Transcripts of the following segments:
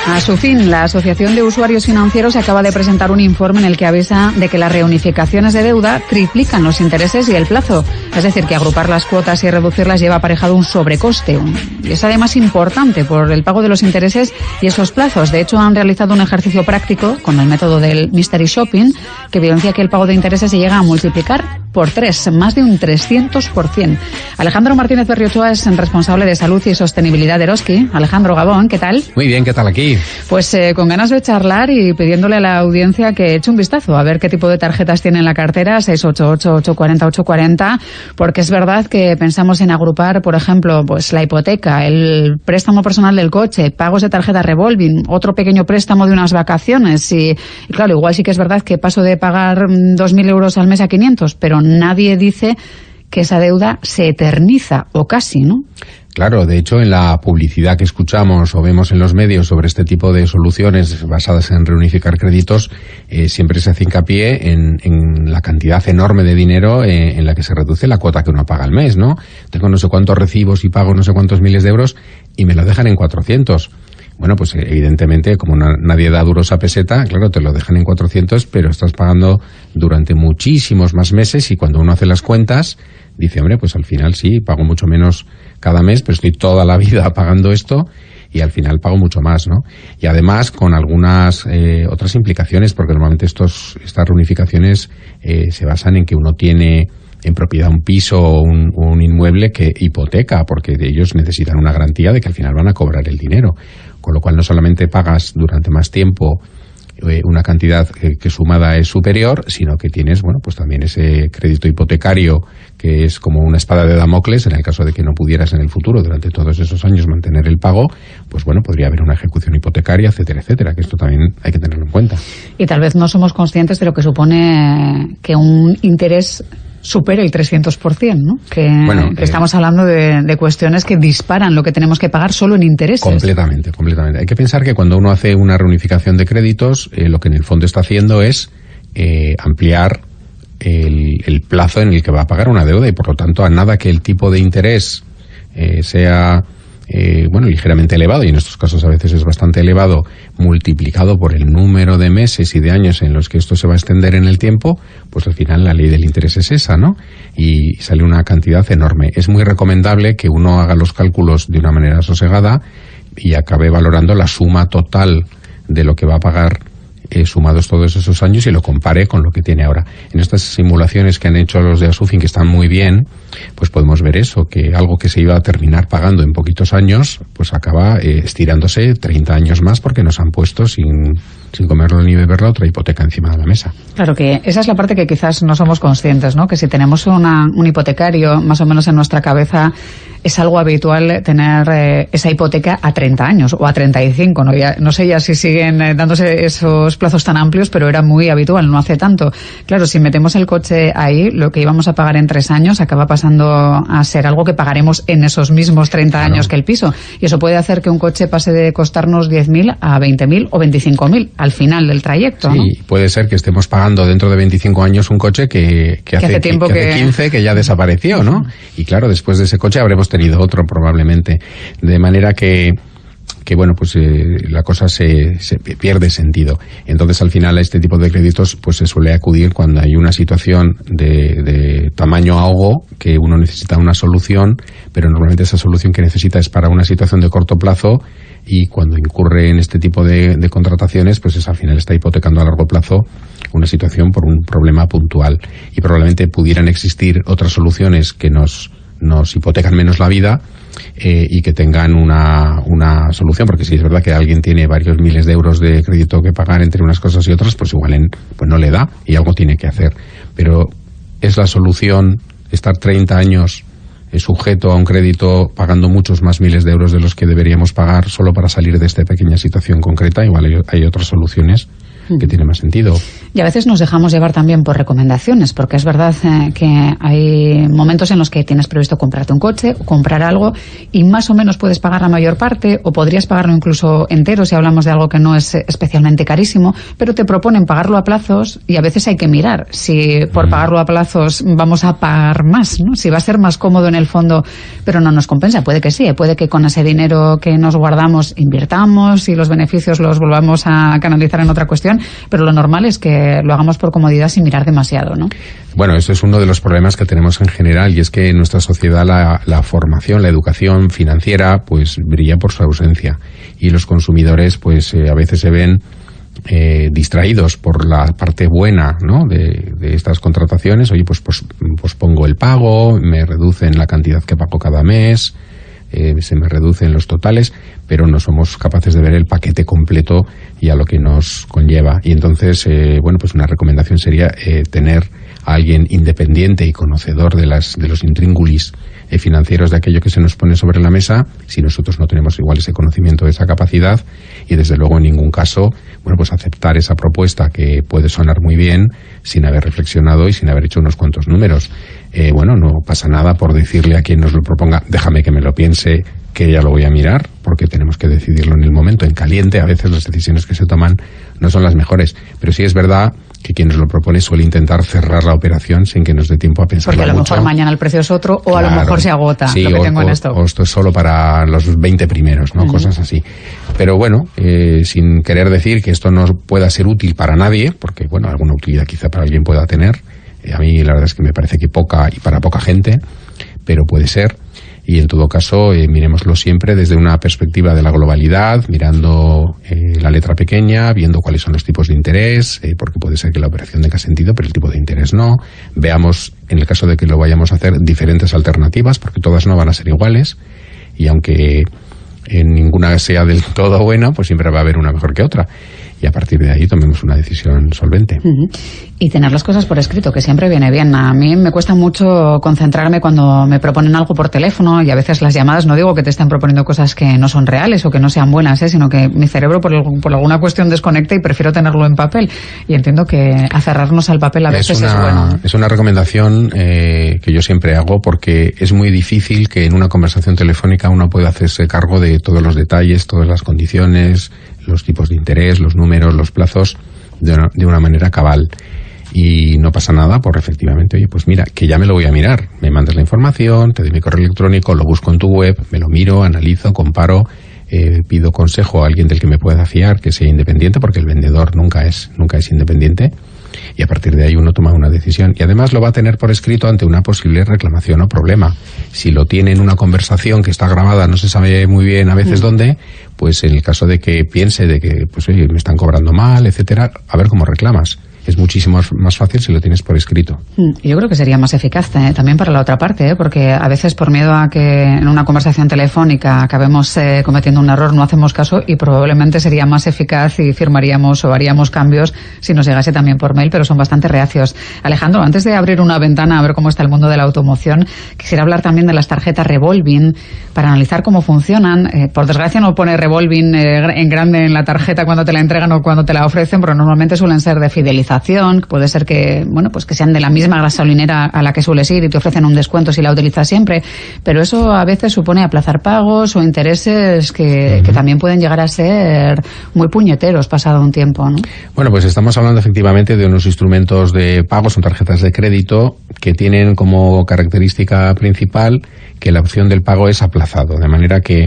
A su fin, la Asociación de Usuarios Financieros acaba de presentar un informe en el que avisa de que las reunificaciones de deuda triplican los intereses y el plazo. Es decir, que agrupar las cuotas y reducirlas lleva aparejado un sobrecoste. Y es además importante por el pago de los intereses y esos plazos. De hecho, han realizado un ejercicio práctico con el método del Mystery Shopping que evidencia que el pago de intereses se llega a multiplicar por 3, más de un 300%. Alejandro Martínez Berriochoa es responsable de salud y sostenibilidad de Eroski. Alejandro, Gabón, ¿qué tal? Muy bien, ¿qué tal aquí? Pues con ganas de charlar y pidiéndole a la audiencia que eche un vistazo a ver qué tipo de tarjetas tiene en la cartera, 688-840-840, porque es verdad que pensamos en agrupar, por ejemplo, pues la hipoteca, el préstamo personal del coche, pagos de tarjeta revolving, otro pequeño préstamo de unas vacaciones y claro, igual sí que es verdad que paso de pagar 2.000 euros al mes a 500, pero nadie dice que esa deuda se eterniza, o casi, ¿no? Claro, de hecho, en la publicidad que escuchamos o vemos en los medios sobre este tipo de soluciones basadas en reunificar créditos, siempre se hace hincapié en la cantidad enorme de dinero en la que se reduce la cuota que uno paga al mes, ¿no? Tengo no sé cuántos recibos y pago no sé cuántos miles de euros y me lo dejan en 400. Bueno, pues evidentemente, como nadie da duros a peseta, claro, te lo dejan en 400, pero estás pagando durante muchísimos más meses y cuando uno hace las cuentas, dice, hombre, pues al final sí, pago mucho menos cada mes, pero estoy toda la vida pagando esto y al final pago mucho más, ¿no? Y además con algunas otras implicaciones, porque normalmente estas reunificaciones se basan en que uno tiene en propiedad un piso o un inmueble que hipoteca, porque ellos necesitan una garantía de que al final van a cobrar el dinero. Con lo cual no solamente pagas durante más tiempo una cantidad que sumada es superior, sino que tienes, bueno, pues también ese crédito hipotecario que es como una espada de Damocles en el caso de que no pudieras en el futuro durante todos esos años mantener el pago, pues bueno, podría haber una ejecución hipotecaria, etcétera, etcétera, que esto también hay que tenerlo en cuenta. Y tal vez no somos conscientes de lo que supone que un interés supera el 300%, ¿no? Que estamos hablando de cuestiones que disparan lo que tenemos que pagar solo en intereses. Completamente. Hay que pensar que cuando uno hace una reunificación de créditos, lo que en el fondo está haciendo es ampliar el plazo en el que va a pagar una deuda y por lo tanto a nada que el tipo de interés sea ligeramente elevado, y en estos casos a veces es bastante elevado, multiplicado por el número de meses y de años en los que esto se va a extender en el tiempo, pues al final la ley del interés es esa, ¿no? Y sale una cantidad enorme. Es muy recomendable que uno haga los cálculos de una manera sosegada y acabe valorando la suma total de lo que va a pagar sumados todos esos años y lo compare con lo que tiene ahora. En estas simulaciones que han hecho los de Asufin, que están muy bien, pues podemos ver eso, que algo que se iba a terminar pagando en poquitos años, pues acaba estirándose 30 años más porque nos han puesto sin comerlo ni beberlo otra hipoteca encima de la mesa. Claro que esa es la parte que quizás no somos conscientes, ¿no? Que si tenemos un hipotecario más o menos en nuestra cabeza, es algo habitual tener esa hipoteca a 30 años o a 35, ¿no? No sé ya si siguen dándose esos plazos tan amplios, pero era muy habitual, no hace tanto. Claro, si metemos el coche ahí, lo que íbamos a pagar en 3 años acaba pasando a ser algo que pagaremos en esos mismos 30 años que el piso. Y eso puede hacer que un coche pase de costarnos 10.000 a 20.000 o 25.000 al final del trayecto, ¿no? Sí, puede ser que estemos pagando dentro de 25 años un coche que hace 15 que ya desapareció, ¿no? Y claro, después de ese coche habremos tenido otro probablemente. De manera que la cosa se pierde sentido. Entonces, al final, a este tipo de créditos pues se suele acudir cuando hay una situación de tamaño ahogo, que uno necesita una solución, pero normalmente esa solución que necesita es para una situación de corto plazo, y cuando incurre en este tipo de contrataciones, pues al final está hipotecando a largo plazo una situación por un problema puntual. Y probablemente pudieran existir otras soluciones que nos hipotecan menos la vida y que tengan una solución, porque si es verdad que alguien tiene varios miles de euros de crédito que pagar entre unas cosas y otras, pues igual pues no le da y algo tiene que hacer. Pero es la solución estar 30 años sujeto a un crédito pagando muchos más miles de euros de los que deberíamos pagar solo para salir de esta pequeña situación concreta. Igual hay otras soluciones que tiene más sentido. Y a veces nos dejamos llevar también por recomendaciones, porque es verdad que hay momentos en los que tienes previsto comprarte un coche o comprar algo y más o menos puedes pagar la mayor parte o podrías pagarlo incluso entero si hablamos de algo que no es especialmente carísimo, pero te proponen pagarlo a plazos y a veces hay que mirar si por pagarlo a plazos vamos a pagar más, ¿no? Si va a ser más cómodo en el fondo, pero no nos compensa. Puede que sí, puede que con ese dinero que nos guardamos invirtamos y los beneficios los volvamos a canalizar en otra cuestión, pero lo normal es que lo hagamos por comodidad sin mirar demasiado, ¿no? Bueno, eso es uno de los problemas que tenemos en general, y es que en nuestra sociedad la formación, la educación financiera, pues brilla por su ausencia, y los consumidores pues a veces se ven distraídos por la parte buena, ¿no?, de estas contrataciones. Oye, pues pongo el pago, me reducen la cantidad que pago cada mes, se me reducen los totales, pero no somos capaces de ver el paquete completo y a lo que nos conlleva. Y entonces, bueno, pues una recomendación sería tener a alguien independiente y conocedor de los intríngulis financieros de aquello que se nos pone sobre la mesa, si nosotros no tenemos igual ese conocimiento, esa capacidad, y desde luego en ningún caso, bueno, pues aceptar esa propuesta que puede sonar muy bien sin haber reflexionado y sin haber hecho unos cuantos números. Bueno, no pasa nada por decirle a quien nos lo proponga, déjame que me lo piense, que ya lo voy a mirar, porque tenemos que decidirlo en el momento, en caliente. A veces las decisiones que se toman no son las mejores, pero sí es verdad que quien nos lo propone suele intentar cerrar la operación sin que nos dé tiempo a pensarlo mucho. Porque a lo mejor mañana el precio es otro, o claro, a lo mejor se agota, sí, lo que tengo en esto. O esto es solo para los 20 primeros, ¿no? Cosas así. Pero bueno, sin querer decir que esto no pueda ser útil para nadie, porque bueno, alguna utilidad quizá para alguien pueda tener. A mí la verdad es que me parece que poca, y para poca gente, pero puede ser. Y en todo caso, miremoslo siempre desde una perspectiva de la globalidad, mirando la letra pequeña, viendo cuáles son los tipos de interés, porque puede ser que la operación tenga sentido, pero el tipo de interés no. Veamos, en el caso de que lo vayamos a hacer, diferentes alternativas, porque todas no van a ser iguales, y aunque ninguna sea del todo buena, pues siempre va a haber una mejor que otra. Y a partir de ahí tomemos una decisión solvente. Y tener las cosas por escrito, que siempre viene bien. A mí me cuesta mucho concentrarme cuando me proponen algo por teléfono, y a veces las llamadas, no digo que te estén proponiendo cosas que no son reales o que no sean buenas, sino que mi cerebro por alguna cuestión desconecta y prefiero tenerlo en papel. Y entiendo que aferrarnos al papel a veces es bueno. Es una recomendación que yo siempre hago, porque es muy difícil que en una conversación telefónica uno pueda hacerse cargo de todos los detalles, todas las condiciones, los tipos de interés, los números, los plazos, de una manera cabal. Y no pasa nada por efectivamente, oye, pues mira, que ya me lo voy a mirar. Me mandas la información, te doy mi correo electrónico, lo busco en tu web, me lo miro, analizo, comparo, pido consejo a alguien del que me pueda fiar, que sea independiente, porque el vendedor nunca es independiente. Y a partir de ahí uno toma una decisión. Y además lo va a tener por escrito ante una posible reclamación o problema. Si lo tiene en una conversación que está grabada, no se sabe muy bien a veces dónde, pues en el caso de que piense de que, pues oye, me están cobrando mal, etcétera, a ver cómo reclamas. Es muchísimo más fácil si lo tienes por escrito. Yo creo que sería más eficaz también para la otra parte, porque a veces por miedo a que en una conversación telefónica acabemos cometiendo un error no hacemos caso, y probablemente sería más eficaz y firmaríamos o haríamos cambios si nos llegase también por mail, pero son bastante reacios. Alejandro, antes de abrir una ventana a ver cómo está el mundo de la automoción, quisiera hablar también de las tarjetas revolving para analizar cómo funcionan. Por desgracia no pone revolving en grande en la tarjeta cuando te la entregan o cuando te la ofrecen, pero normalmente suelen ser de fidelización. Puede ser que, bueno, pues que sean de la misma gasolinera a la que sueles ir y te ofrecen un descuento si la utilizas siempre, pero eso a veces supone aplazar pagos o intereses que también pueden llegar a ser muy puñeteros pasado un tiempo, ¿no? Bueno, pues estamos hablando efectivamente de unos instrumentos de pago, son tarjetas de crédito que tienen como característica principal que la opción del pago es aplazado, de manera que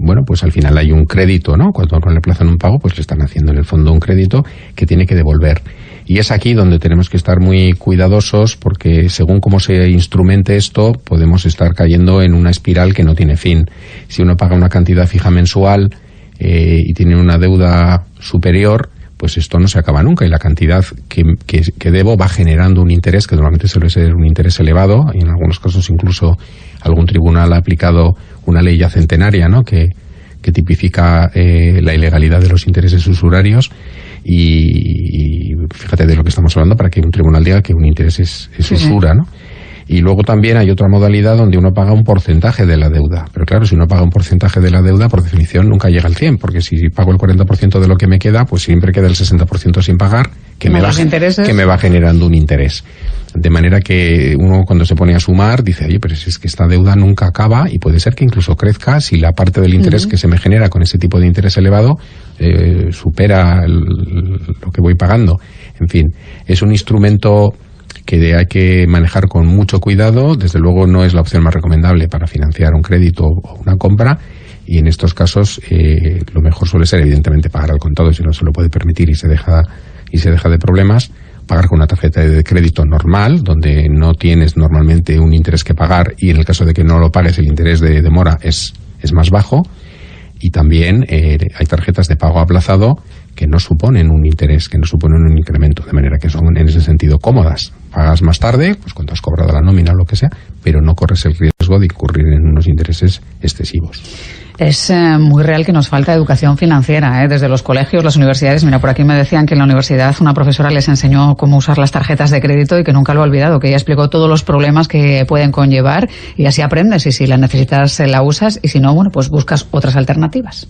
bueno, pues al final hay un crédito, ¿no? Cuando le aplazan un pago, pues le están haciendo en el fondo un crédito que tiene que devolver. Y es aquí donde tenemos que estar muy cuidadosos, porque según cómo se instrumente esto, podemos estar cayendo en una espiral que no tiene fin. Si uno paga una cantidad fija mensual y tiene una deuda superior, pues esto no se acaba nunca, y la cantidad que debo va generando un interés que normalmente suele ser un interés elevado, y en algunos casos incluso algún tribunal ha aplicado una ley ya centenaria, ¿no?, que tipifica la ilegalidad de los intereses usurarios, y fíjate de lo que estamos hablando para que un tribunal diga que un interés es usura, ¿no? Y luego también hay otra modalidad donde uno paga un porcentaje de la deuda. Pero claro, si uno paga un porcentaje de la deuda, por definición nunca llega al 100%, porque si pago el 40% de lo que me queda, pues siempre queda el 60% sin pagar, que me va generando un interés. De manera que uno, cuando se pone a sumar, dice, oye, pero si es que esta deuda nunca acaba, y puede ser que incluso crezca si la parte del interés que se me genera con ese tipo de interés elevado supera lo que voy pagando. En fin, es un instrumento que hay que manejar con mucho cuidado. Desde luego no es la opción más recomendable para financiar un crédito o una compra, y en estos casos lo mejor suele ser, evidentemente, pagar al contado si no se lo puede permitir y se deja de problemas. Pagar con una tarjeta de crédito normal, donde no tienes normalmente un interés que pagar, y en el caso de que no lo pagues el interés de demora es más bajo. Y también hay tarjetas de pago aplazado que no suponen un interés, que no suponen un incremento, de manera que son en ese sentido cómodas. Pagas más tarde, pues cuando has cobrado la nómina o lo que sea, pero no corres el riesgo de incurrir en unos intereses excesivos. Es muy real que nos falta educación financiera, desde los colegios, las universidades. Mira, por aquí me decían que en la universidad una profesora les enseñó cómo usar las tarjetas de crédito y que nunca lo ha olvidado, que ella explicó todos los problemas que pueden conllevar, y así aprendes, y si la necesitas la usas, y si no, bueno, pues buscas otras alternativas.